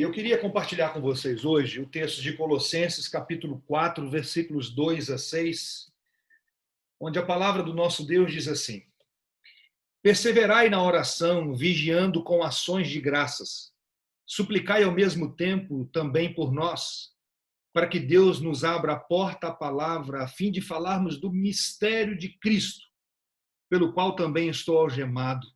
eu queria compartilhar com vocês hoje o texto de Colossenses, capítulo 4, versículos 2 a 6, onde a palavra do nosso Deus diz assim: Perseverai na oração, vigiando com ações de graças. Suplicai ao mesmo tempo também por nós, para que Deus nos abra a porta à palavra, a fim de falarmos do mistério de Cristo, pelo qual também estou algemado,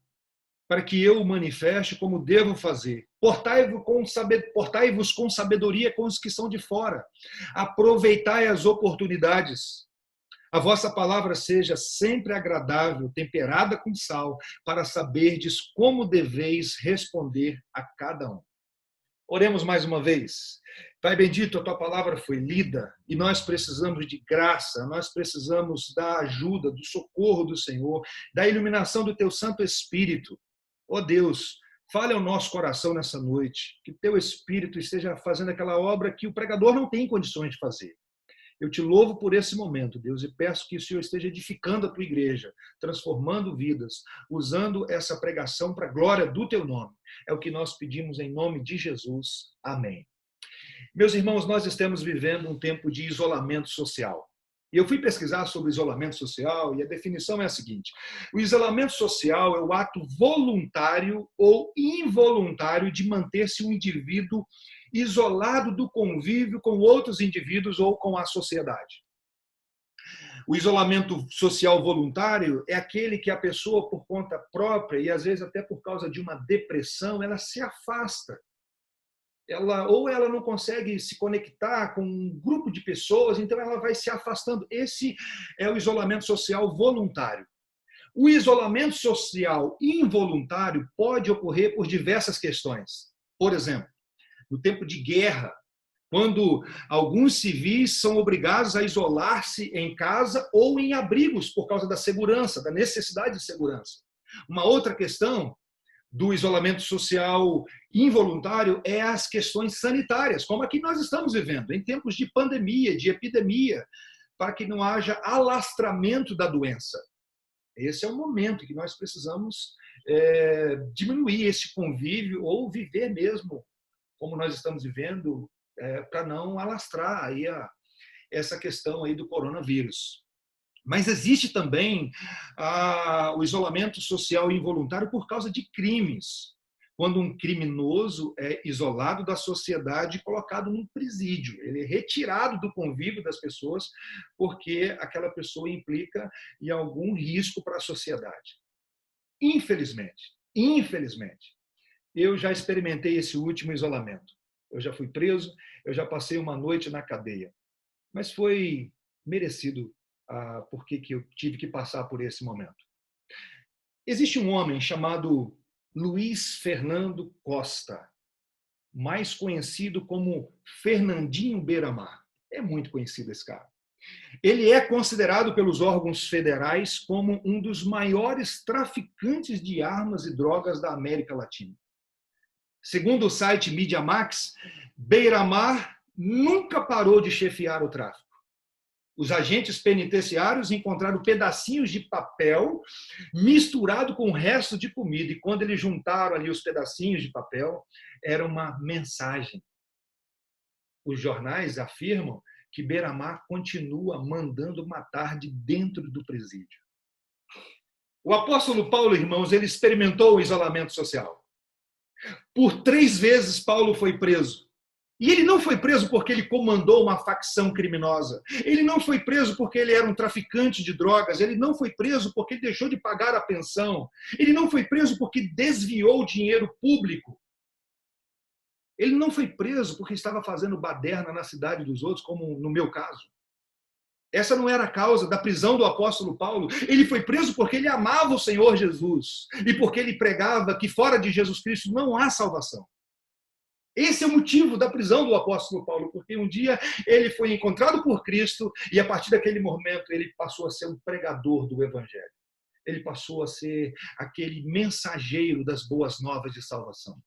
para que eu o manifeste como devo fazer. Portai-vos com sabedoria com os que são de fora. Aproveitai as oportunidades. A vossa palavra seja sempre agradável, temperada com sal, para saberdes como deveis responder a cada um. Oremos mais uma vez. Pai bendito, a tua palavra foi lida e nós precisamos de graça, nós precisamos da ajuda, do socorro do Senhor, da iluminação do teu Santo Espírito. Ó Deus, fale ao nosso coração nessa noite, que teu Espírito esteja fazendo aquela obra que o pregador não tem condições de fazer. Eu te louvo por esse momento, Deus, e peço que o Senhor esteja edificando a tua igreja, transformando vidas, usando essa pregação para a glória do teu nome. É o que nós pedimos em nome de Jesus. Amém. Meus irmãos, nós estamos vivendo um tempo de isolamento social. E eu fui pesquisar sobre isolamento social e a definição é a seguinte: o isolamento social é o ato voluntário ou involuntário de manter-se um indivíduo isolado do convívio com outros indivíduos ou com a sociedade. O isolamento social voluntário é aquele que a pessoa, por conta própria e às vezes até por causa de uma depressão, ela se afasta. Ela não consegue se conectar com um grupo de pessoas, então ela vai se afastando. Esse é o isolamento social voluntário. O isolamento social involuntário pode ocorrer por diversas questões. Por exemplo, no tempo de guerra, quando alguns civis são obrigados a isolar-se em casa ou em abrigos por causa da segurança, da necessidade de segurança. Uma outra questão do isolamento social involuntário é as questões sanitárias, como aqui nós estamos vivendo, em tempos de pandemia, de epidemia, para que não haja alastramento da doença. Esse é o momento que nós precisamos diminuir esse convívio ou viver mesmo como nós estamos vivendo, para não alastrar aí essa questão aí do coronavírus. Mas existe também o isolamento social involuntário por causa de crimes. Quando um criminoso é isolado da sociedade e colocado num presídio. Ele é retirado do convívio das pessoas porque aquela pessoa implica em algum risco para a sociedade. Infelizmente, eu já experimentei esse último isolamento. Eu já fui preso, eu já passei uma noite na cadeia. Mas foi merecido porque que eu tive que passar por esse momento. Existe um homem chamado Luiz Fernando Costa, mais conhecido como Fernandinho Beiramar. É muito conhecido esse cara. Ele é considerado pelos órgãos federais como um dos maiores traficantes de armas e drogas da América Latina. Segundo o site Media Max, Beiramar nunca parou de chefiar o tráfico. Os agentes penitenciários encontraram pedacinhos de papel misturado com o resto de comida. E quando eles juntaram ali os pedacinhos de papel, era uma mensagem. Os jornais afirmam que Beiramar continua mandando matar de dentro do presídio. O apóstolo Paulo, irmãos, ele experimentou o isolamento social. Por 3 vezes Paulo foi preso. E ele não foi preso porque ele comandou uma facção criminosa. Ele não foi preso porque ele era um traficante de drogas. Ele não foi preso porque ele deixou de pagar a pensão. Ele não foi preso porque desviou dinheiro público. Ele não foi preso porque estava fazendo baderna na cidade dos outros, como no meu caso. Essa não era a causa da prisão do apóstolo Paulo. Ele foi preso porque ele amava o Senhor Jesus e porque ele pregava que fora de Jesus Cristo não há salvação. Esse é o motivo da prisão do apóstolo Paulo, porque um dia ele foi encontrado por Cristo e a partir daquele momento ele passou a ser um pregador do evangelho. Ele passou a ser aquele mensageiro das boas novas de salvação.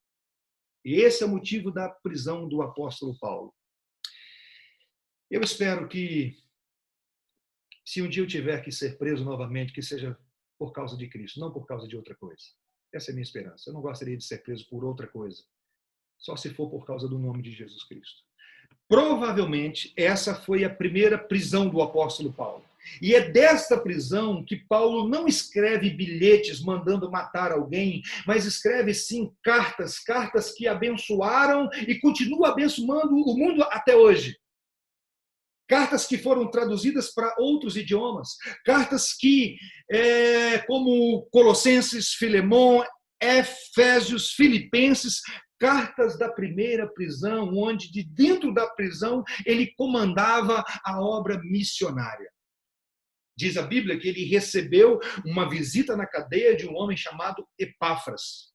E esse é o motivo da prisão do apóstolo Paulo. Eu espero que, se um dia eu tiver que ser preso novamente, que seja por causa de Cristo, não por causa de outra coisa. Essa é a minha esperança. Eu não gostaria de ser preso por outra coisa. só se for por causa do nome de Jesus Cristo. Provavelmente, essa foi a primeira prisão do apóstolo Paulo. E é desta prisão que Paulo não escreve bilhetes mandando matar alguém, mas escreve sim cartas, cartas que abençoaram e continuam abençoando o mundo até hoje. Cartas que foram traduzidas para outros idiomas, cartas que, como Colossenses, Filemão, Efésios, Filipenses, cartas da primeira prisão, onde de dentro da prisão ele comandava a obra missionária. Diz a Bíblia que ele recebeu uma visita na cadeia de um homem chamado Epáfras.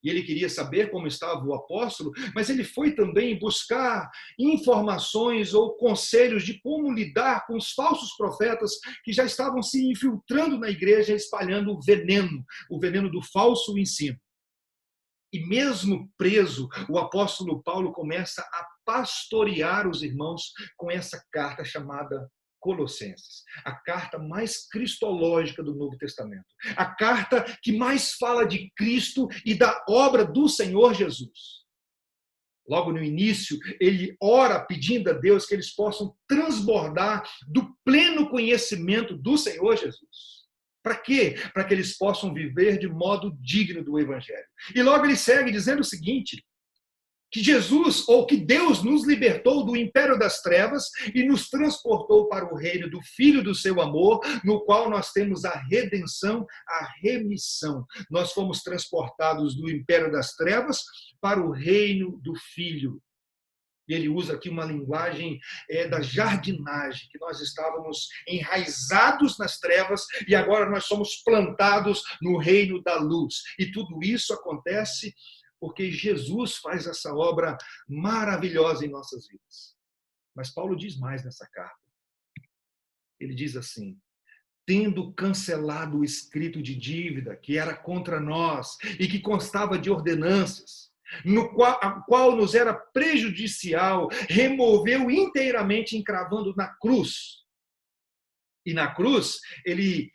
E ele queria saber como estava o apóstolo, mas ele foi também buscar informações ou conselhos de como lidar com os falsos profetas que já estavam se infiltrando na igreja, espalhando o veneno do falso ensino. E mesmo preso, o apóstolo Paulo começa a pastorear os irmãos com essa carta chamada Colossenses, a carta mais cristológica do Novo Testamento, a carta que mais fala de Cristo e da obra do Senhor Jesus. Logo no início, ele ora pedindo a Deus que eles possam transbordar do pleno conhecimento do Senhor Jesus. Para quê? Para que eles possam viver de modo digno do Evangelho. E logo ele segue dizendo o seguinte, que Jesus, ou que Deus nos libertou do império das trevas e nos transportou para o reino do Filho do seu amor, no qual nós temos a redenção, a remissão. Nós fomos transportados do império das trevas para o reino do Filho. E ele usa aqui uma linguagem da jardinagem, que nós estávamos enraizados nas trevas e agora nós somos plantados no reino da luz. E tudo isso acontece porque Jesus faz essa obra maravilhosa em nossas vidas. Mas Paulo diz mais nessa carta. Ele diz assim, tendo cancelado o escrito de dívida que era contra nós e que constava de ordenanças, a qual nos era prejudicial, removeu inteiramente encravando na cruz. E na cruz, ele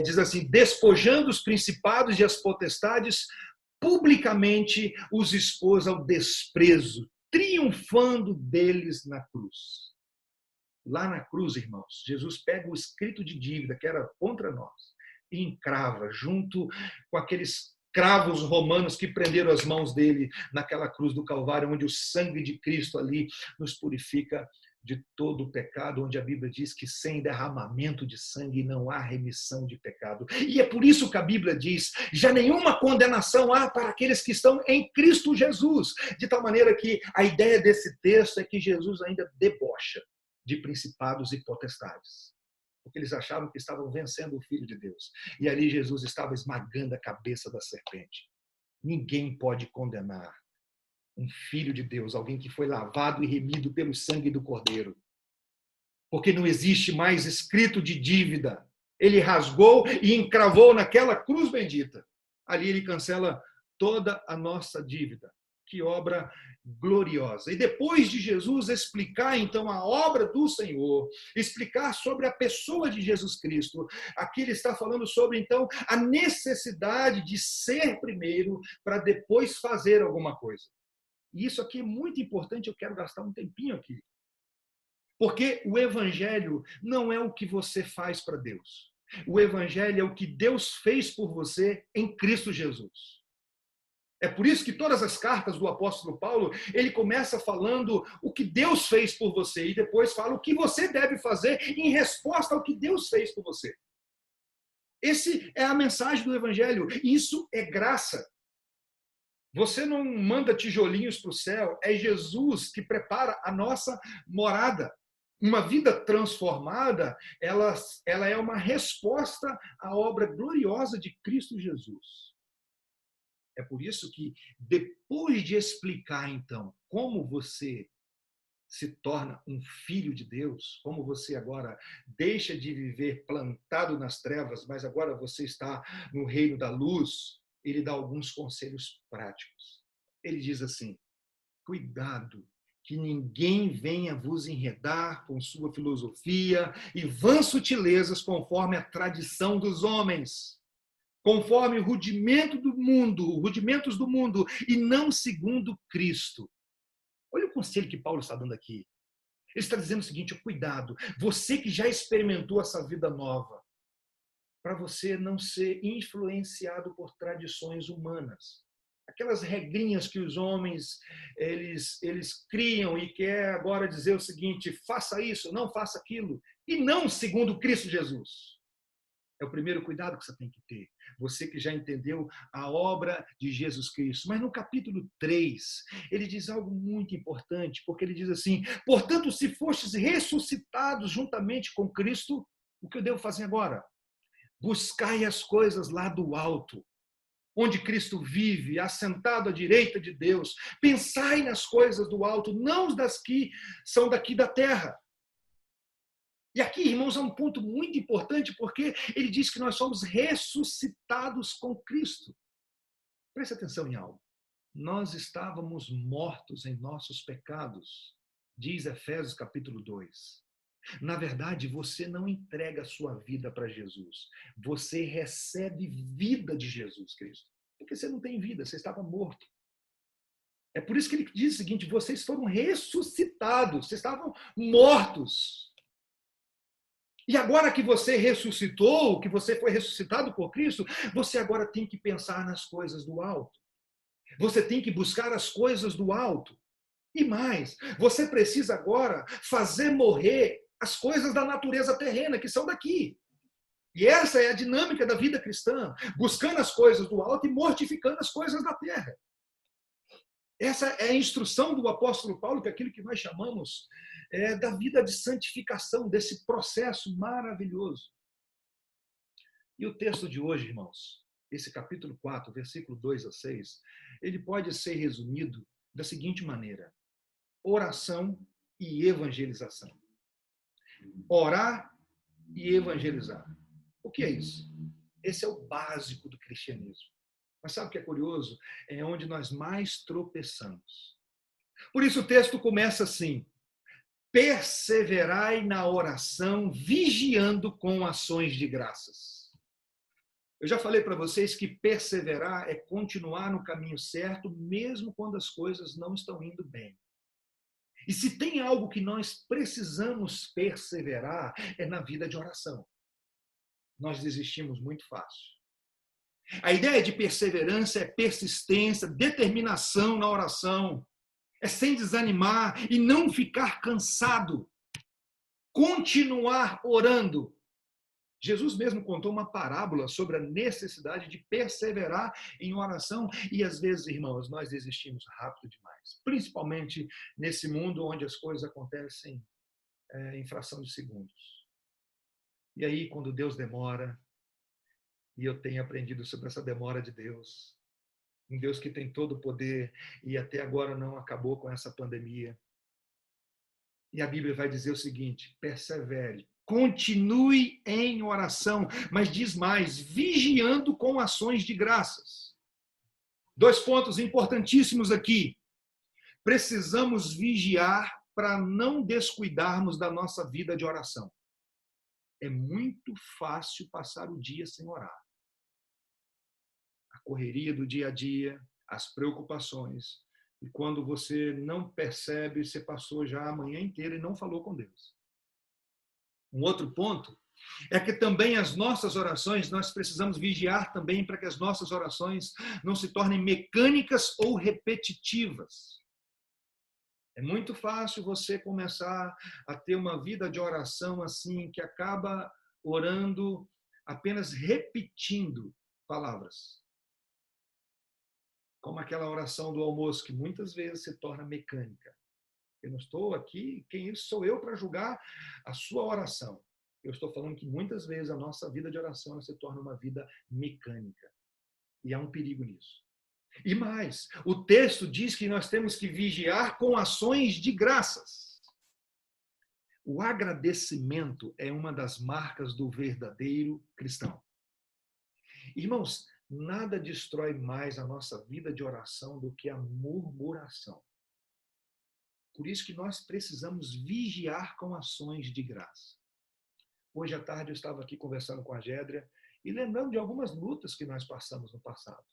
diz assim, despojando os principados e as potestades, publicamente os expôs ao desprezo, triunfando deles na cruz. Lá na cruz, irmãos, Jesus pega o escrito de dívida que era contra nós e encrava junto com aqueles cravos romanos que prenderam as mãos dele naquela cruz do Calvário, onde o sangue de Cristo ali nos purifica de todo o pecado, onde a Bíblia diz que sem derramamento de sangue não há remissão de pecado. E é por isso que a Bíblia diz, já nenhuma condenação há para aqueles que estão em Cristo Jesus. De tal maneira que a ideia desse texto é que Jesus ainda debocha de principados e potestades. Porque eles achavam que estavam vencendo o Filho de Deus. E ali Jesus estava esmagando a cabeça da serpente. Ninguém pode condenar um filho de Deus, alguém que foi lavado e remido pelo sangue do Cordeiro. Porque não existe mais escrito de dívida. Ele rasgou e encravou naquela cruz bendita. Ali ele cancela toda a nossa dívida. Que obra gloriosa. E depois de Jesus explicar, então, a obra do Senhor, explicar sobre a pessoa de Jesus Cristo, aqui ele está falando sobre, então, a necessidade de ser primeiro para depois fazer alguma coisa. E isso aqui é muito importante, eu quero gastar um tempinho aqui. Porque o Evangelho não é o que você faz para Deus. O Evangelho é o que Deus fez por você em Cristo Jesus. É por isso que todas as cartas do apóstolo Paulo, ele começa falando o que Deus fez por você e depois fala o que você deve fazer em resposta ao que Deus fez por você. Essa é a mensagem do Evangelho. Isso é graça. Você não manda tijolinhos para o céu, é Jesus que prepara a nossa morada. Uma vida transformada, ela é uma resposta à obra gloriosa de Cristo Jesus. É por isso que, depois de explicar, então, como você se torna um filho de Deus, como você agora deixa de viver plantado nas trevas, mas agora você está no reino da luz, ele dá alguns conselhos práticos. Ele diz assim, cuidado, que ninguém venha vos enredar com sua filosofia e vãs sutilezas conforme a tradição dos homens, conforme o rudimentos do mundo, e não segundo Cristo. Olha o conselho que Paulo está dando aqui. Ele está dizendo o seguinte: cuidado, você que já experimentou essa vida nova, para você não ser influenciado por tradições humanas. Aquelas regrinhas que os homens eles criam e quer agora dizer o seguinte: faça isso, não faça aquilo, e não segundo Cristo Jesus. É o primeiro cuidado que você tem que ter. Você que já entendeu a obra de Jesus Cristo. Mas no capítulo 3, ele diz algo muito importante, porque ele diz assim: portanto, se fostes ressuscitados juntamente com Cristo, o que eu devo fazer agora? Buscai as coisas lá do alto, onde Cristo vive, assentado à direita de Deus. Pensai nas coisas do alto, não das que são daqui da terra. E aqui, irmãos, é um ponto muito importante, porque ele diz que nós somos ressuscitados com Cristo. Preste atenção em algo. Nós estávamos mortos em nossos pecados, diz Efésios capítulo 2. Na verdade, você não entrega a sua vida para Jesus. Você recebe vida de Jesus Cristo. Porque você não tem vida, você estava morto. É por isso que ele diz o seguinte: vocês foram ressuscitados, vocês estavam mortos. E agora que você ressuscitou, que você foi ressuscitado por Cristo, você agora tem que pensar nas coisas do alto. Você tem que buscar as coisas do alto. E mais, você precisa agora fazer morrer as coisas da natureza terrena, que são daqui. E essa é a dinâmica da vida cristã, buscando as coisas do alto e mortificando as coisas da terra. Essa é a instrução do apóstolo Paulo, que é aquilo que nós chamamos da vida de santificação, desse processo maravilhoso. E o texto de hoje, irmãos, esse capítulo 4, versículo 2 a 6, ele pode ser resumido da seguinte maneira: oração e evangelização. Orar e evangelizar. O que é isso? Esse é o básico do cristianismo. Mas sabe o que é curioso? É onde nós mais tropeçamos. Por isso o texto começa assim: perseverai na oração, vigiando com ações de graças. Eu já falei para vocês que perseverar é continuar no caminho certo, mesmo quando as coisas não estão indo bem. E se tem algo que nós precisamos perseverar, é na vida de oração. Nós desistimos muito fácil. A ideia de perseverança é persistência, determinação na oração. É sem desanimar e não ficar cansado. Continuar orando. Jesus mesmo contou uma parábola sobre a necessidade de perseverar em oração. E às vezes, irmãos, nós desistimos rápido demais. Principalmente nesse mundo onde as coisas acontecem em fração de segundos. E aí, quando Deus demora, e eu tenho aprendido sobre essa demora de Deus, um Deus que tem todo o poder e até agora não acabou com essa pandemia. E a Bíblia vai dizer o seguinte: persevere, continue em oração, mas diz mais, vigiando com ações de graças. 2 pontos importantíssimos aqui. Precisamos vigiar para não descuidarmos da nossa vida de oração. É muito fácil passar o dia sem orar. A correria do dia a dia, as preocupações. E quando você não percebe, você passou já a manhã inteira e não falou com Deus. Um outro ponto é que também as nossas orações, nós precisamos vigiar também para que as nossas orações não se tornem mecânicas ou repetitivas. É muito fácil você começar a ter uma vida de oração assim, que acaba orando apenas repetindo palavras. Como aquela oração do almoço, que muitas vezes se torna mecânica. Eu não estou aqui, quem sou eu para julgar a sua oração? Eu estou falando que muitas vezes a nossa vida de oração se torna uma vida mecânica. E há um perigo nisso. E mais, o texto diz que nós temos que vigiar com ações de graças. O agradecimento é uma das marcas do verdadeiro cristão. Irmãos, nada destrói mais a nossa vida de oração do que a murmuração. Por isso que nós precisamos vigiar com ações de graça. Hoje à tarde eu estava aqui conversando com a Gédria e lembrando de algumas lutas que nós passamos no passado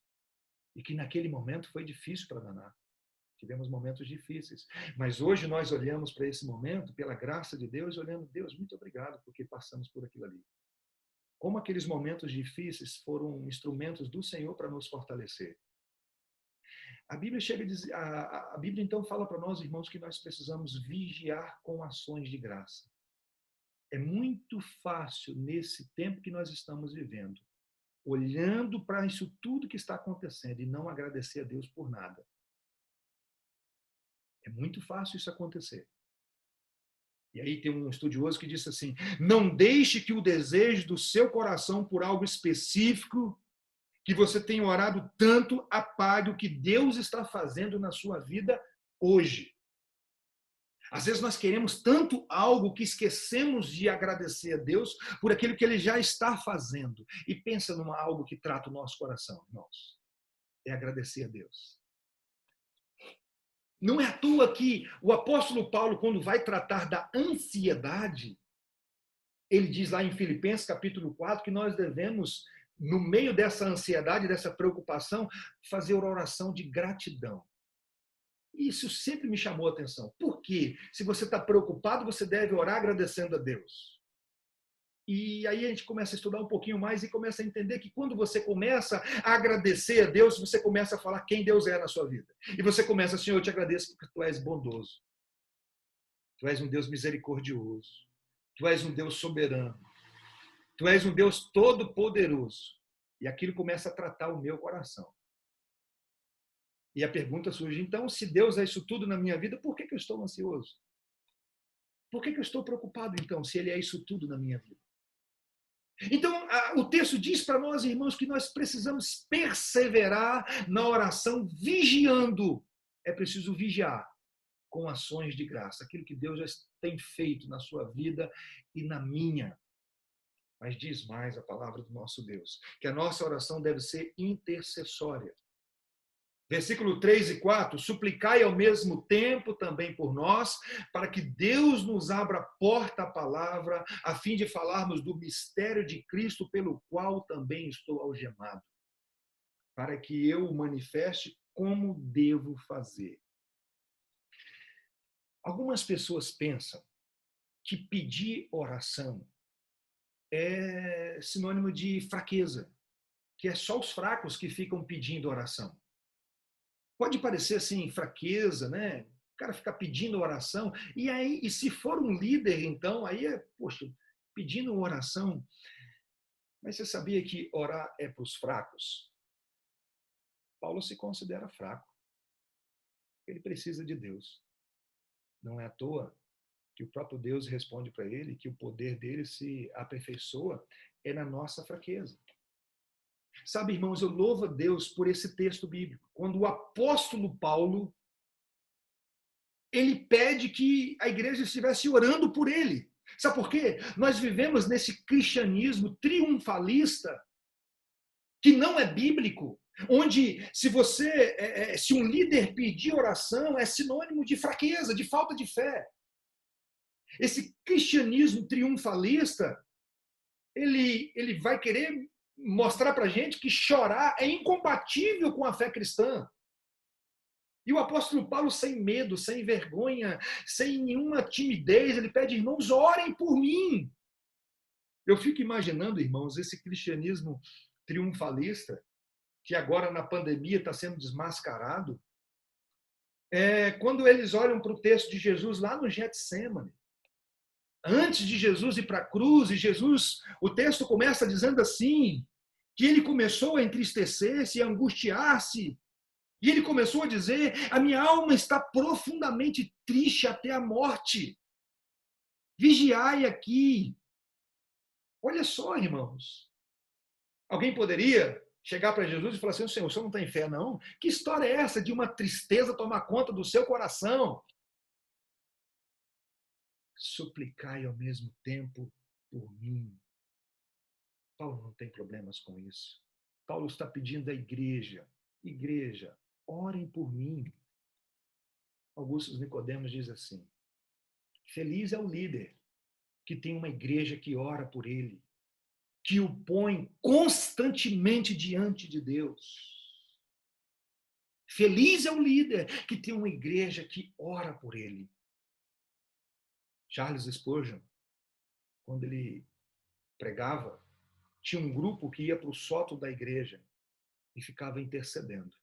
e que naquele momento foi difícil para danar. Tivemos momentos difíceis, mas hoje nós olhamos para esse momento, pela graça de Deus, olhando, Deus, muito obrigado porque passamos por aquilo ali. Como aqueles momentos difíceis foram instrumentos do Senhor para nos fortalecer. A Bíblia chega a dizer, a Bíblia então fala para nós, irmãos, que nós precisamos vigiar com ações de graça. É muito fácil nesse tempo que nós estamos vivendo, olhando para isso tudo que está acontecendo e não agradecer a Deus por nada. É muito fácil isso acontecer. E aí tem um estudioso que disse assim: não deixe que o desejo do seu coração por algo específico que você tenha orado tanto apague o que Deus está fazendo na sua vida hoje. Às vezes nós queremos tanto algo que esquecemos de agradecer a Deus por aquilo que Ele já está fazendo. E pensa numa algo que trata o nosso coração, irmãos. É agradecer a Deus. Não é à toa que o apóstolo Paulo, quando vai tratar da ansiedade, ele diz lá em Filipenses capítulo 4 que nós devemos, no meio dessa ansiedade, dessa preocupação, fazer oração de gratidão. Isso sempre me chamou a atenção. Por quê? Se você está preocupado, você deve orar agradecendo a Deus. E aí a gente começa a estudar um pouquinho mais e começa a entender que quando você começa a agradecer a Deus, você começa a falar quem Deus é na sua vida. E você começa, Senhor, eu te agradeço porque tu és bondoso. Tu és um Deus misericordioso. Tu és um Deus soberano. Tu és um Deus todo-poderoso. E aquilo começa a tratar o meu coração. E a pergunta surge, então, se Deus é isso tudo na minha vida, por que eu estou ansioso? Por que eu estou preocupado, então, se Ele é isso tudo na minha vida? Então, o texto diz para nós, irmãos, que nós precisamos perseverar na oração vigiando. É preciso vigiar com ações de graça, aquilo que Deus já tem feito na sua vida e na minha. Mas diz mais a palavra do nosso Deus, que a nossa oração deve ser intercessória. Versículo 3 e 4, suplicai ao mesmo tempo também por nós, para que Deus nos abra a porta à palavra, a fim de falarmos do mistério de Cristo, pelo qual também estou algemado, para que eu o manifeste como devo fazer. Algumas pessoas pensam que pedir oração é sinônimo de fraqueza, que é só os fracos que ficam pedindo oração. Pode parecer assim, fraqueza, né? O cara ficar pedindo oração. E aí, e se for um líder, então, aí é, poxa, pedindo oração. Mas você sabia que orar é para os fracos? Paulo se considera fraco. Ele precisa de Deus. Não é à toa que o próprio Deus responde para ele que o poder dele se aperfeiçoa é na nossa fraqueza. Sabe, irmãos, eu louvo a Deus por esse texto bíblico. Quando o apóstolo Paulo, ele pede que a igreja estivesse orando por ele. Sabe por quê? Nós vivemos nesse cristianismo triunfalista, que não é bíblico, onde se um líder pedir oração, é sinônimo de fraqueza, de falta de fé. Esse cristianismo triunfalista, ele vai querer mostrar para a gente que chorar é incompatível com a fé cristã. E o apóstolo Paulo, sem medo, sem vergonha, sem nenhuma timidez, ele pede, irmãos, orem por mim. Eu fico imaginando, irmãos, esse cristianismo triunfalista, que agora na pandemia está sendo desmascarado, quando eles olham para o texto de Jesus lá no Getsêmani, antes de Jesus ir para a cruz, e Jesus, o texto começa dizendo assim, que ele começou a entristecer-se e angustiar-se, e ele começou a dizer, a minha alma está profundamente triste até a morte. Vigiai aqui. Olha só, irmãos. Alguém poderia chegar para Jesus e falar assim, Senhor, o senhor não tem fé, não? Que história é essa de uma tristeza tomar conta do seu coração? Suplicai ao mesmo tempo por mim. Paulo não tem problemas com isso. Paulo está pedindo à igreja, orem por mim. Augusto Nicodemos diz assim, feliz é o líder que tem uma igreja que ora por ele. que o põe constantemente diante de Deus. Feliz é o líder que tem uma igreja que ora por ele. Charles Spurgeon, quando ele pregava, tinha um grupo que ia para o sótão da igreja e ficava intercedendo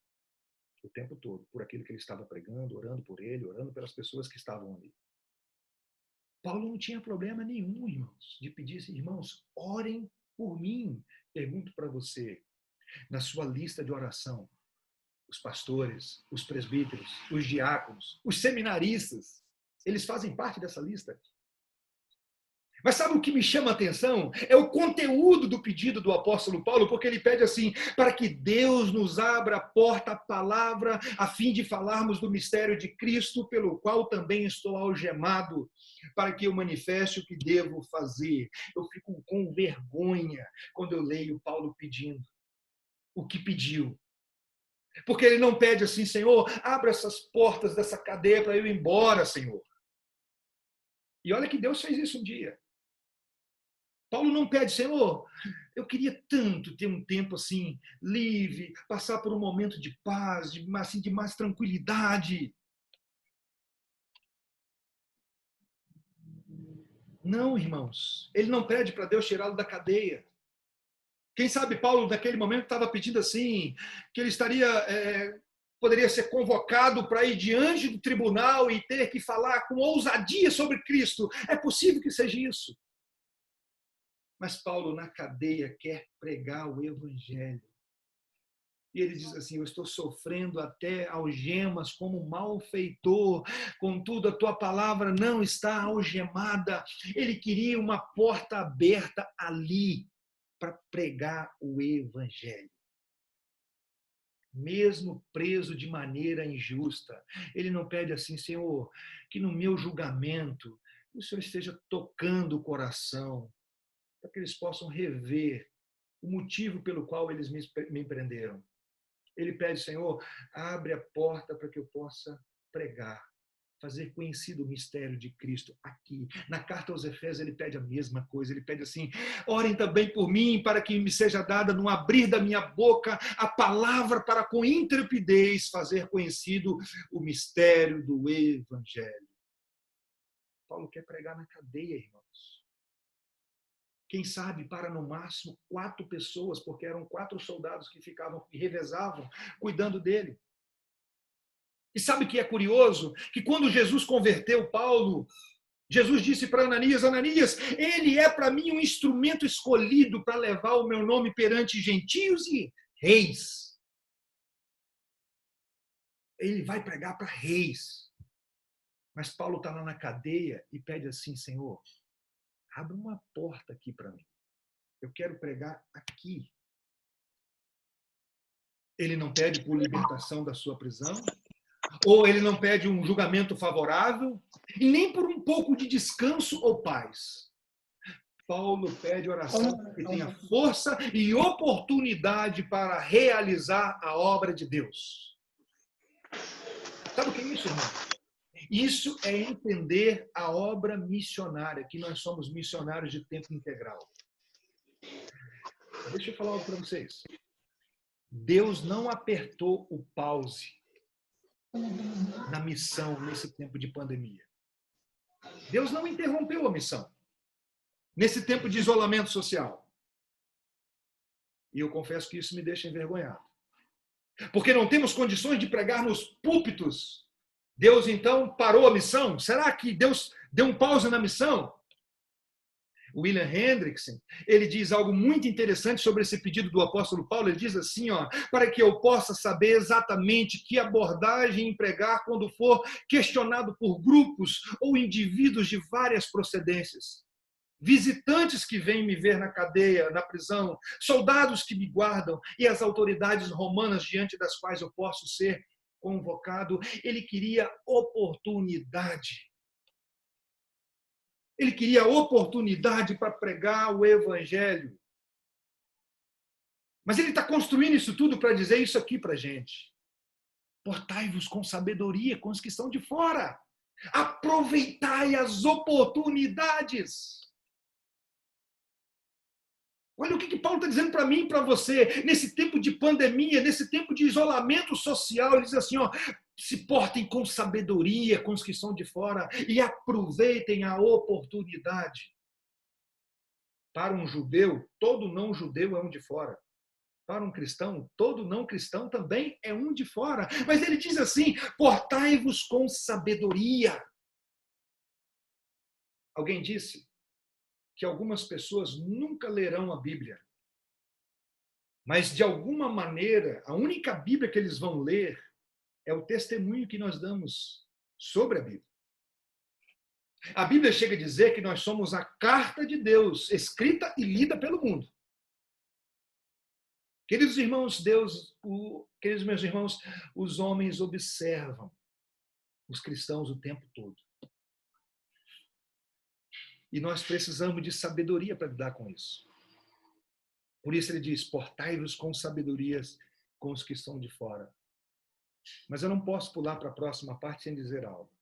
o tempo todo por aquilo que ele estava pregando, orando por ele, orando pelas pessoas que estavam ali. Paulo não tinha problema nenhum, irmãos, de pedir assim, irmãos, orem por mim. Pergunto para você, na sua lista de oração, os pastores, os presbíteros, os diáconos, os seminaristas, eles fazem parte dessa lista? Mas sabe o que me chama a atenção? É o conteúdo do pedido do apóstolo Paulo, porque ele pede assim, para que Deus nos abra a porta à palavra, a fim de falarmos do mistério de Cristo, pelo qual também estou algemado, para que eu manifeste o que devo fazer. Eu fico com vergonha quando eu leio Paulo pedindo o que pediu. Porque ele não pede assim, Senhor, abra essas portas dessa cadeia para eu ir embora, Senhor. E olha que Deus fez isso um dia. Paulo não pede, Senhor, eu queria tanto ter um tempo assim, livre, passar por um momento de paz, de mais tranquilidade. Não, irmãos, ele não pede para Deus tirá-lo da cadeia. Quem sabe Paulo, naquele momento, estava pedindo assim, que ele poderia ser convocado para ir diante do tribunal e ter que falar com ousadia sobre Cristo. É possível que seja isso. Mas Paulo, na cadeia, quer pregar o evangelho. E ele diz assim, eu estou sofrendo até algemas como malfeitor, contudo a tua palavra não está algemada. Ele queria uma porta aberta ali para pregar o evangelho. Mesmo preso de maneira injusta. Ele não pede assim, Senhor, que no meu julgamento o Senhor esteja tocando o coração, para que eles possam rever o motivo pelo qual eles me prenderam. Ele pede, Senhor, abre a porta para que eu possa pregar, fazer conhecido o mistério de Cristo aqui. Na carta aos Efésios ele pede a mesma coisa, ele pede assim, orem também por mim, para que me seja dada no abrir da minha boca a palavra para com intrepidez fazer conhecido o mistério do Evangelho. Paulo quer pregar na cadeia, irmãos. Quem sabe para no máximo 4 pessoas, porque eram 4 soldados que ficavam e revezavam cuidando dele. E sabe o que é curioso? Que quando Jesus converteu Paulo, Jesus disse para Ananias, Ananias, ele é para mim um instrumento escolhido para levar o meu nome perante gentios e reis. Ele vai pregar para reis. Mas Paulo está lá na cadeia e pede assim, Senhor, abre uma porta aqui para mim. Eu quero pregar aqui. Ele não pede por libertação da sua prisão, ou ele não pede um julgamento favorável, e nem por um pouco de descanso ou paz. Paulo pede oração para que tenha força e oportunidade para realizar a obra de Deus. Sabe o que é isso, irmão? Isso é entender a obra missionária, que nós somos missionários de tempo integral. Deixa eu falar algo para vocês. Deus não apertou o pause na missão nesse tempo de pandemia. Deus não interrompeu a missão nesse tempo de isolamento social. E eu confesso que isso me deixa envergonhado. Porque não temos condições de pregar nos púlpitos. Deus, então, parou a missão? Será que Deus deu um pause na missão? William Hendrickson, ele diz algo muito interessante sobre esse pedido do apóstolo Paulo. Ele diz assim, para que eu possa saber exatamente que abordagem empregar quando for questionado por grupos ou indivíduos de várias procedências. Visitantes que vêm me ver na cadeia, na prisão, soldados que me guardam e as autoridades romanas diante das quais eu posso ser convocado. Ele queria oportunidade. Ele queria oportunidade para pregar o evangelho. Mas ele está construindo isso tudo para dizer isso aqui para a gente. Portai-vos com sabedoria com os que estão de fora. Aproveitai as oportunidades. Olha o que Paulo está dizendo para mim e para você. Nesse tempo de pandemia, nesse tempo de isolamento social, ele diz assim, ó, se portem com sabedoria com os que estão de fora e aproveitem a oportunidade. Para um judeu, todo não judeu é um de fora. Para um cristão, todo não cristão também é um de fora. Mas ele diz assim, portai-vos com sabedoria. Alguém disse que algumas pessoas nunca lerão a Bíblia. Mas, de alguma maneira, a única Bíblia que eles vão ler é o testemunho que nós damos sobre a Bíblia. A Bíblia chega a dizer que nós somos a carta de Deus, escrita e lida pelo mundo. Queridos irmãos, queridos meus irmãos, os homens observam os cristãos o tempo todo. E nós precisamos de sabedoria para lidar com isso. Por isso ele diz, portai-vos com sabedoria com os que estão de fora. Mas eu não posso pular para a próxima parte sem dizer algo.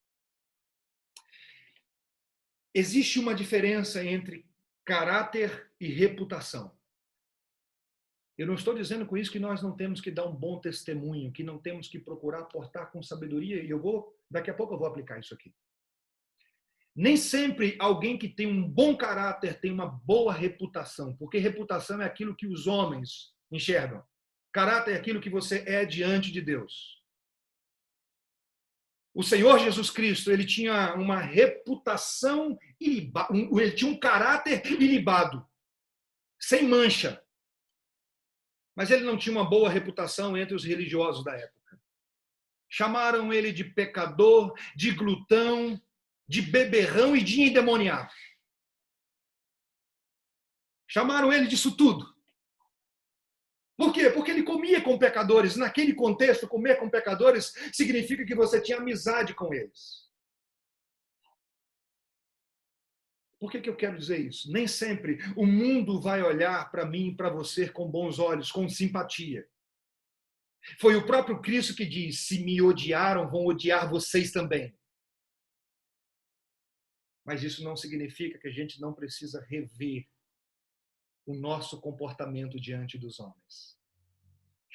Existe uma diferença entre caráter e reputação. Eu não estou dizendo com isso que nós não temos que dar um bom testemunho, que não temos que procurar portar com sabedoria, e daqui a pouco eu vou aplicar isso aqui. Nem sempre alguém que tem um bom caráter tem uma boa reputação, porque reputação é aquilo que os homens enxergam. Caráter é aquilo que você é diante de Deus. O Senhor Jesus Cristo, ele tinha uma reputação ilibada, ele tinha um caráter ilibado, sem mancha. Mas ele não tinha uma boa reputação entre os religiosos da época. Chamaram ele de pecador, de glutão, de beberrão e de endemoniado. Chamaram ele disso tudo. Por quê? Porque ele comia com pecadores. Naquele contexto, comer com pecadores significa que você tinha amizade com eles. Por que eu quero dizer isso? Nem sempre o mundo vai olhar para mim e para você com bons olhos, com simpatia. Foi o próprio Cristo que diz, se me odiaram, vão odiar vocês também. Mas isso não significa que a gente não precisa rever o nosso comportamento diante dos homens.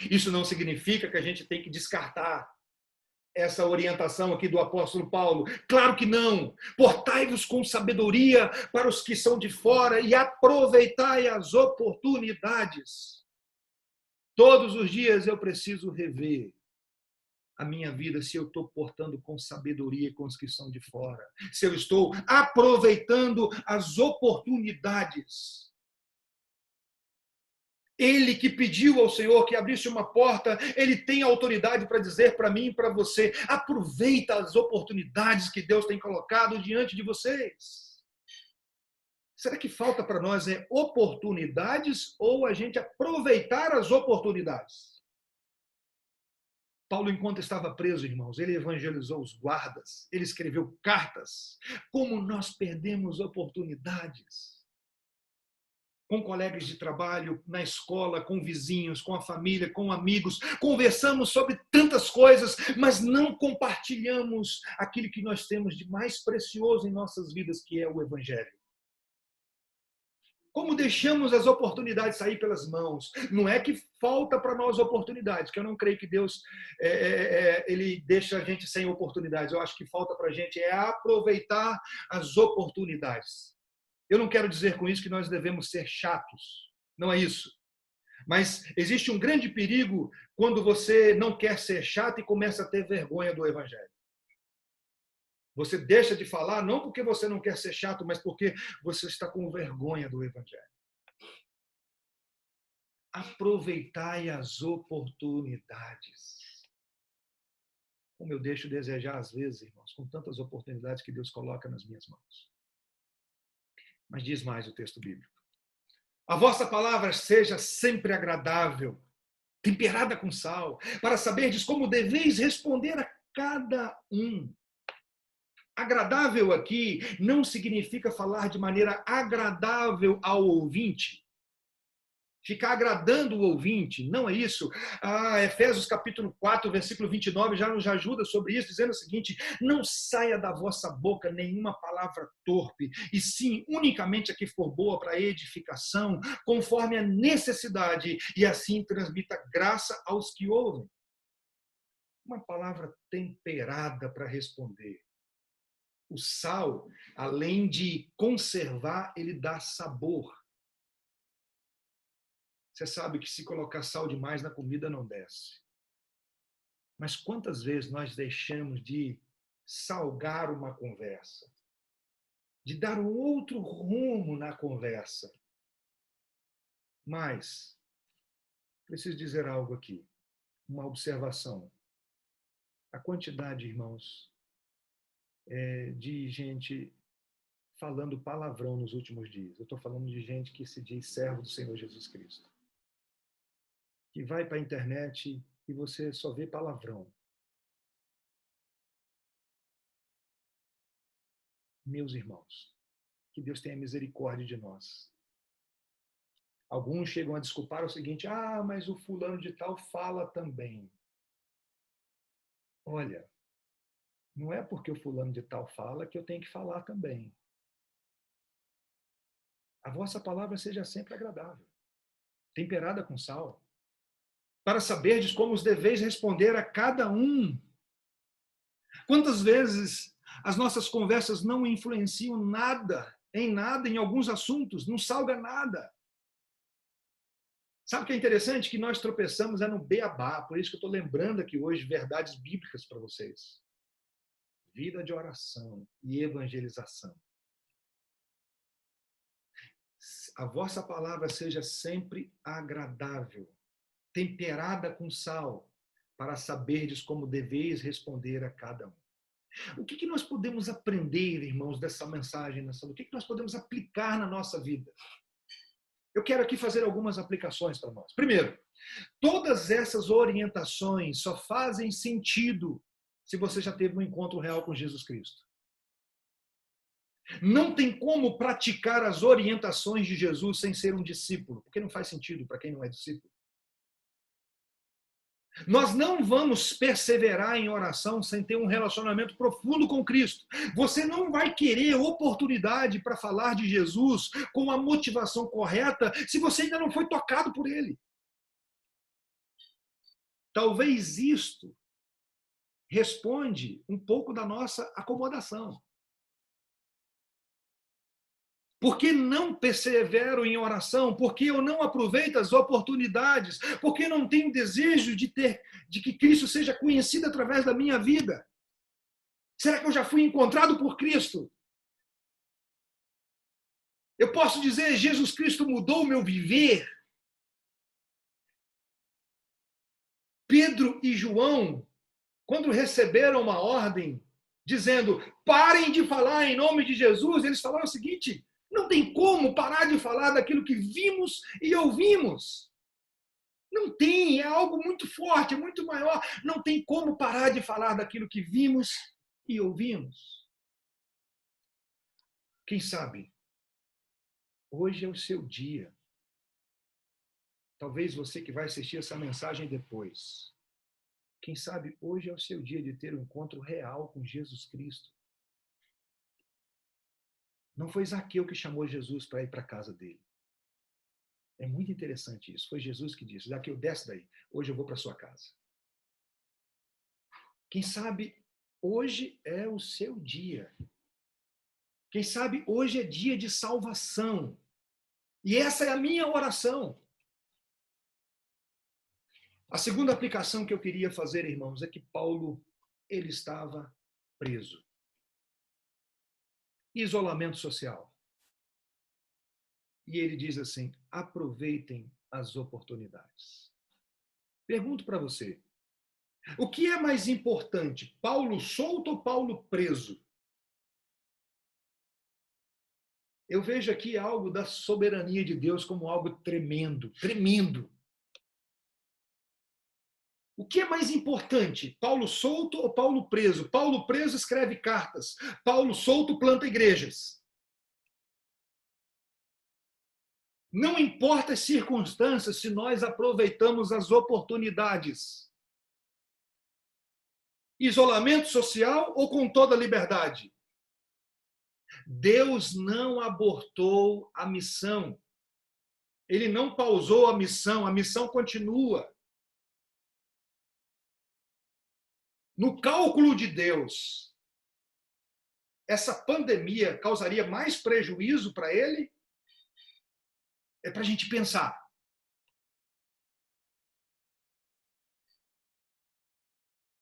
Isso não significa que a gente tem que descartar essa orientação aqui do apóstolo Paulo. Claro que não. Portai-vos com sabedoria para os que são de fora e aproveitai as oportunidades. Todos os dias eu preciso rever a minha vida, se eu estou portando com sabedoria com os que são de fora, se eu estou aproveitando as oportunidades. Ele que pediu ao Senhor que abrisse uma porta, ele tem autoridade para dizer para mim e para você, aproveita as oportunidades que Deus tem colocado diante de vocês. Será que falta para nós oportunidades ou a gente aproveitar as oportunidades? Paulo, enquanto estava preso, irmãos, ele evangelizou os guardas, ele escreveu cartas. Como nós perdemos oportunidades. Com colegas de trabalho, na escola, com vizinhos, com a família, com amigos, conversamos sobre tantas coisas, mas não compartilhamos aquilo que nós temos de mais precioso em nossas vidas, que é o Evangelho. Como deixamos as oportunidades sair pelas mãos? Não é que falta para nós oportunidades, que eu não creio que Deus ele deixa a gente sem oportunidades. Eu acho que falta para a gente aproveitar as oportunidades. Eu não quero dizer com isso que nós devemos ser chatos. Não é isso. Mas existe um grande perigo quando você não quer ser chato e começa a ter vergonha do Evangelho. Você deixa de falar não porque você não quer ser chato, mas porque você está com vergonha do Evangelho. Aproveitai as oportunidades. Como eu deixo desejar às vezes, irmãos, com tantas oportunidades que Deus coloca nas minhas mãos. Mas diz mais o texto bíblico. A vossa palavra seja sempre agradável, temperada com sal, para saberdes como deveis responder a cada um. Agradável aqui não significa falar de maneira agradável ao ouvinte. ficar agradando o ouvinte, não é isso? Efésios capítulo 4, versículo 29 já nos ajuda sobre isso, dizendo o seguinte: não saia da vossa boca nenhuma palavra torpe, e sim unicamente a que for boa para edificação, conforme a necessidade, e assim transmita graça aos que ouvem. Uma palavra temperada para responder. O sal, além de conservar, ele dá sabor. Você sabe que se colocar sal demais na comida não desce. Mas quantas vezes nós deixamos de salgar uma conversa, de dar um outro rumo na conversa? Mas, preciso dizer algo aqui, uma observação. A quantidade, irmãos, de gente falando palavrão nos últimos dias. Eu estou falando de gente que se diz servo do Senhor Jesus Cristo, que vai para a internet e você só vê palavrão. Meus irmãos, que Deus tenha misericórdia de nós. Alguns chegam a desculpar o seguinte: mas o fulano de tal fala também. Olha, não é porque o fulano de tal fala que eu tenho que falar também. A vossa palavra seja sempre agradável, temperada com sal, para saberdes como os deveis responder a cada um. Quantas vezes as nossas conversas não influenciam nada, em alguns assuntos, não salga nada. Sabe o que é interessante? Que nós tropeçamos no beabá, por isso que eu estou lembrando aqui hoje verdades bíblicas para vocês. Vida de oração e evangelização. A vossa palavra seja sempre agradável, temperada com sal, para saberdes como deveis responder a cada um. O que nós podemos aprender, irmãos, dessa mensagem? O que nós podemos aplicar na nossa vida? Eu quero aqui fazer algumas aplicações para nós. Primeiro, todas essas orientações só fazem sentido se você já teve um encontro real com Jesus Cristo. Não tem como praticar as orientações de Jesus sem ser um discípulo, porque não faz sentido para quem não é discípulo. Nós não vamos perseverar em oração sem ter um relacionamento profundo com Cristo. Você não vai querer oportunidade para falar de Jesus com a motivação correta se você ainda não foi tocado por Ele. Talvez isto responde um pouco da nossa acomodação. Por que não persevero em oração? Por que eu não aproveito as oportunidades? Por que não tenho desejo de que Cristo seja conhecido através da minha vida? Será que eu já fui encontrado por Cristo? Eu posso dizer, Jesus Cristo mudou o meu viver? Pedro e João, quando receberam uma ordem dizendo, parem de falar em nome de Jesus, eles falaram o seguinte: não tem como parar de falar daquilo que vimos e ouvimos. Não tem, é algo muito forte, é muito maior. Não tem como parar de falar daquilo que vimos e ouvimos. Quem sabe, hoje é o seu dia. Talvez você que vai assistir essa mensagem depois. Quem sabe, hoje é o seu dia de ter um encontro real com Jesus Cristo. Não foi Zaqueu que chamou Jesus para ir para a casa dele. É muito interessante isso. Foi Jesus que disse, Zaqueu, desce daí. Hoje eu vou para a sua casa. Quem sabe, hoje é o seu dia. Quem sabe, hoje é dia de salvação. E essa é a minha oração. A segunda aplicação que eu queria fazer, irmãos, é que Paulo, ele estava preso. Isolamento social. E ele diz assim, aproveitem as oportunidades. Pergunto para você, o que é mais importante, Paulo solto ou Paulo preso? Eu vejo aqui algo da soberania de Deus como algo tremendo, tremendo. O que é mais importante, Paulo solto ou Paulo preso? Paulo preso escreve cartas, Paulo solto planta igrejas. Não importa as circunstâncias, se nós aproveitamos as oportunidades. Isolamento social ou com toda liberdade? Deus não abortou a missão. Ele não pausou a missão continua. No cálculo de Deus, essa pandemia causaria mais prejuízo para ele? É para a gente pensar.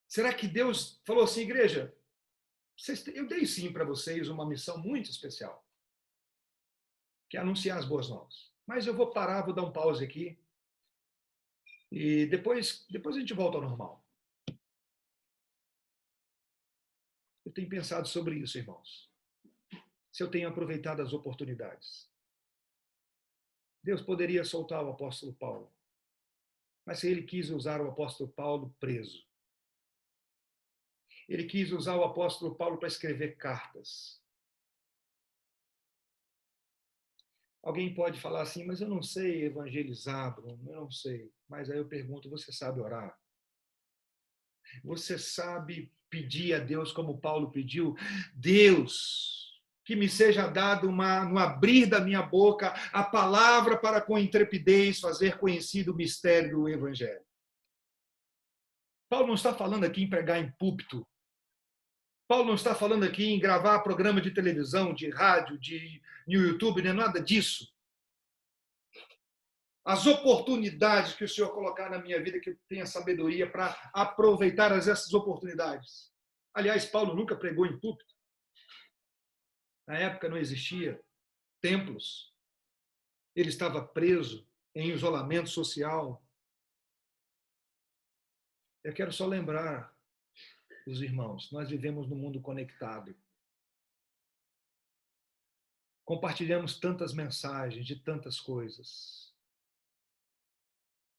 Será que Deus falou assim, igreja, eu dei sim para vocês uma missão muito especial, que é anunciar as boas novas. Mas eu vou parar, vou dar um pause aqui, e depois a gente volta ao normal. Eu tenho pensado sobre isso, irmãos. Se eu tenho aproveitado as oportunidades. Deus poderia soltar o apóstolo Paulo, mas se ele quis usar o apóstolo Paulo preso. Ele quis usar o apóstolo Paulo para escrever cartas. Alguém pode falar assim, mas eu não sei evangelizar, Bruno, eu não sei. Mas aí eu pergunto, você sabe orar? Você sabe pedir a Deus como Paulo pediu? Deus, que me seja dado no abrir da minha boca a palavra para com intrepidez fazer conhecido o mistério do Evangelho. Paulo não está falando aqui em pregar em púlpito. Paulo não está falando aqui em gravar programa de televisão, de rádio, no YouTube, não é nada disso. As oportunidades que o Senhor colocar na minha vida, que eu tenha sabedoria para aproveitar essas oportunidades. Aliás, Paulo nunca pregou em púlpito. Na época não existia templos. Ele estava preso em isolamento social. Eu quero só lembrar os irmãos, nós vivemos num mundo conectado. Compartilhamos tantas mensagens de tantas coisas.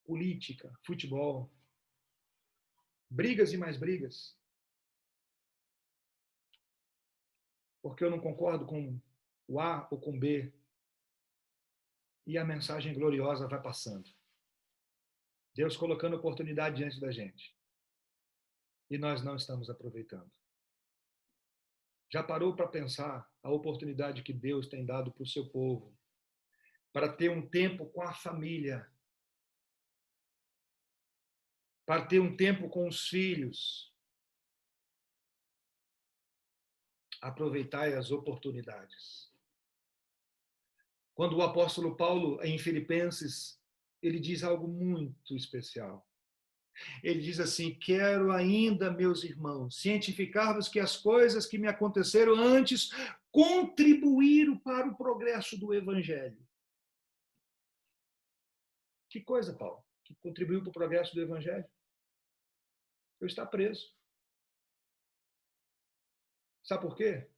Política, futebol, brigas e mais brigas. Porque eu não concordo com o A ou com B. E a mensagem gloriosa vai passando. Deus colocando oportunidade diante da gente. E nós não estamos aproveitando. Já parou para pensar a oportunidade que Deus tem dado para o seu povo? Para ter um tempo com a família. Para ter um tempo com os filhos. Aproveitai as oportunidades. Quando o apóstolo Paulo, em Filipenses, ele diz algo muito especial. Ele diz assim, quero ainda, meus irmãos, cientificar-vos que as coisas que me aconteceram antes contribuíram para o progresso do Evangelho. Que coisa, Paulo, que contribuiu para o progresso do Evangelho? Eu estar preso. Sabe por quê?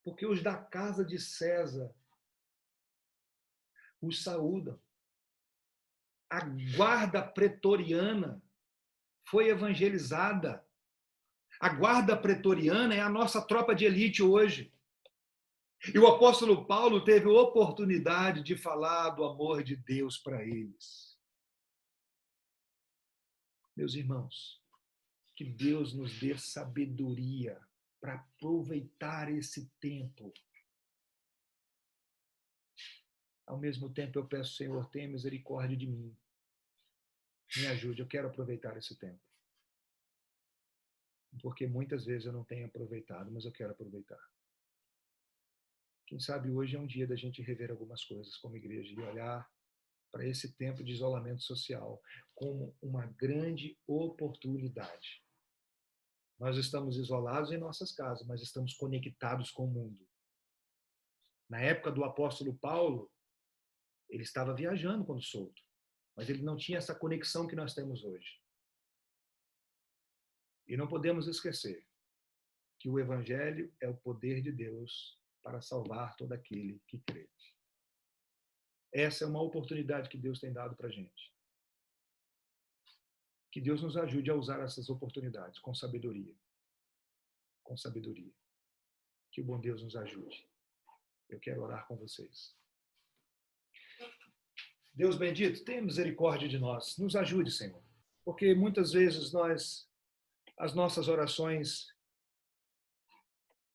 Porque os da casa de César os saúdam. A guarda pretoriana foi evangelizada. A guarda pretoriana é a nossa tropa de elite hoje. E o apóstolo Paulo teve a oportunidade de falar do amor de Deus para eles. Meus irmãos, que Deus nos dê sabedoria para aproveitar esse tempo. Ao mesmo tempo, eu peço, Senhor, tenha misericórdia de mim. Me ajude, eu quero aproveitar esse tempo. Porque muitas vezes eu não tenho aproveitado, mas eu quero aproveitar. Quem sabe hoje é um dia da gente rever algumas coisas como igreja e olhar para esse tempo de isolamento social como uma grande oportunidade. Nós estamos isolados em nossas casas, mas estamos conectados com o mundo. Na época do apóstolo Paulo, ele estava viajando quando solto, mas ele não tinha essa conexão que nós temos hoje. E não podemos esquecer que o Evangelho é o poder de Deus para salvar todo aquele que crê. Essa é uma oportunidade que Deus tem dado para a gente. Que Deus nos ajude a usar essas oportunidades com sabedoria. Com sabedoria. Que o bom Deus nos ajude. Eu quero orar com vocês. Deus bendito, tenha misericórdia de nós. Nos ajude, Senhor. Porque muitas vezes as nossas orações,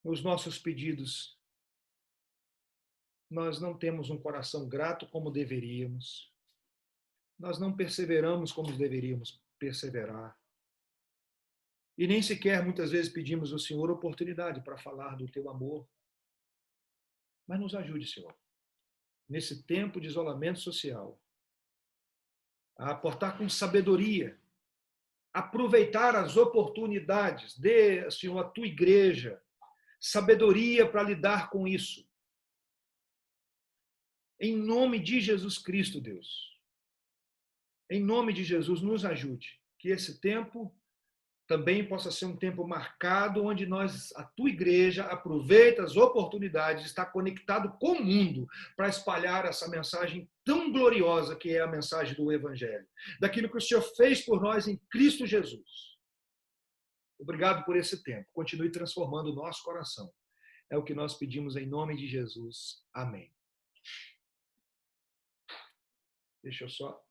os nossos pedidos, nós não temos um coração grato como deveríamos. Nós não perseveramos como deveríamos perseverar. E nem sequer muitas vezes pedimos ao Senhor oportunidade para falar do teu amor. Mas nos ajude, Senhor, nesse tempo de isolamento social, a portar com sabedoria, aproveitar as oportunidades, dê, Senhor, a tua igreja sabedoria para lidar com isso. Em nome de Jesus Cristo, Deus. Em nome de Jesus, nos ajude. Que esse tempo também possa ser um tempo marcado onde nós, a tua igreja, aproveita as oportunidades de estar conectado com o mundo para espalhar essa mensagem tão gloriosa que é a mensagem do Evangelho. Daquilo que o Senhor fez por nós em Cristo Jesus. Obrigado por esse tempo. Continue transformando o nosso coração. É o que nós pedimos em nome de Jesus. Amém. Deixa eu só